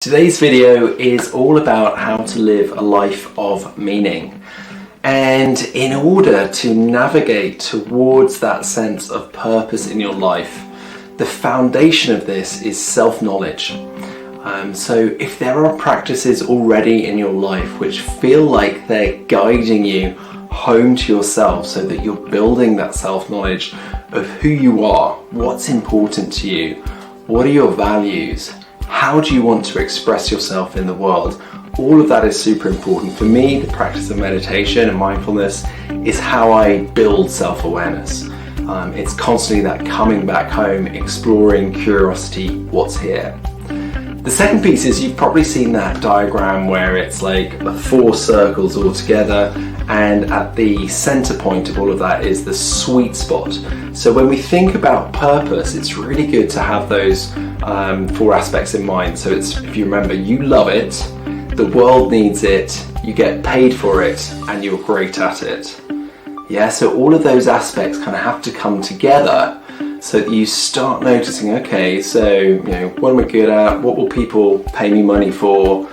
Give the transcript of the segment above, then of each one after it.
Today's video is all about how to live a life of meaning. And in order to navigate towards that sense of purpose in your life, the foundation of this is self-knowledge. So if there are practices already in your life which feel like they're guiding you home to yourself so that you're building that self-knowledge of who you are, what's important to you, what are your values, how do you want to express yourself in the world? All of that is super important. For me, the practice of meditation and mindfulness is how I build self-awareness. It's constantly that coming back home, exploring, curiosity, what's here. The second piece is you've probably seen that diagram where it's like the four circles all together, and at the center point of all of that is the sweet spot. So when we think about purpose, it's really good to have those four aspects in mind. So it's, if you remember, you love it, the world needs it, you get paid for it, and you're great at it. Yeah, so all of those aspects kind of have to come together so that you start noticing, okay, so what am I good at? What will people pay me money for?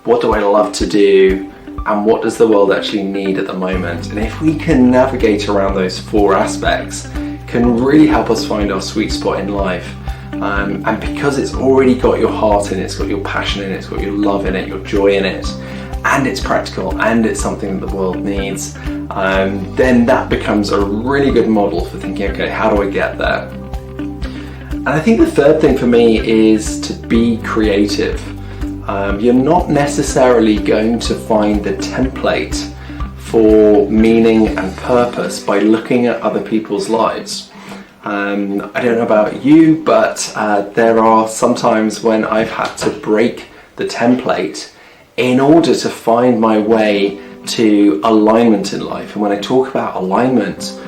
What do I love to do? And what does the world actually need at the moment? And if we can navigate around those four aspects, it can really help us find our sweet spot in life. And because it's already got your heart in it, it's got your passion in it, it's got your love in it, your joy in it, and it's practical and it's something that the world needs, then that becomes a really good model for thinking, okay, how do I get there? And I think the third thing for me is to be creative. You're not necessarily going to find the template for meaning and purpose by looking at other people's lives. I don't know about you, but there are some times when I've had to break the template in order to find my way to alignment in life. And when I talk about alignment,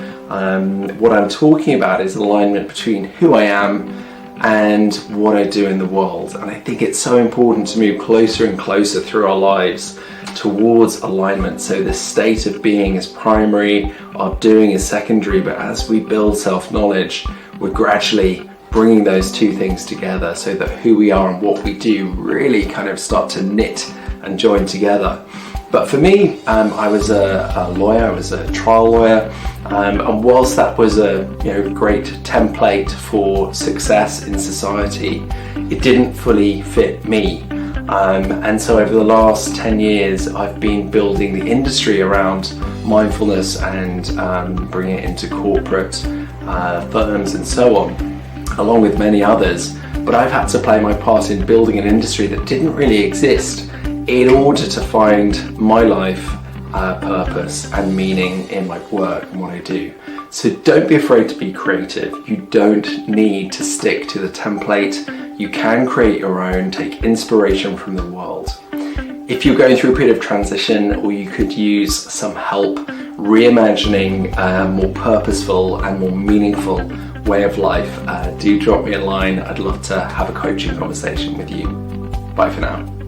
what I'm talking about is alignment between who I am and what I do in the world. And I think it's so important to move closer and closer through our lives towards alignment. So the state of being is primary, our doing is secondary, but as we build self-knowledge, we're gradually bringing those two things together so that who we are and what we do really kind of start to knit and join together. But for me, I was a lawyer, I was a trial lawyer, and whilst that was a great template for success in society, it didn't fully fit me. And so over the last 10 years, I've been building the industry around mindfulness and bringing it into corporate firms and so on, along with many others. But I've had to play my part in building an industry that didn't really exist in order to find my life purpose and meaning in my work and what I do. So don't be afraid to be creative. You don't need to stick to the template. You can create your own, take inspiration from the world. If you're going through a period of transition, or you could use some help reimagining a more purposeful and more meaningful way of life, do drop me a line. I'd love to have a coaching conversation with you. Bye for now.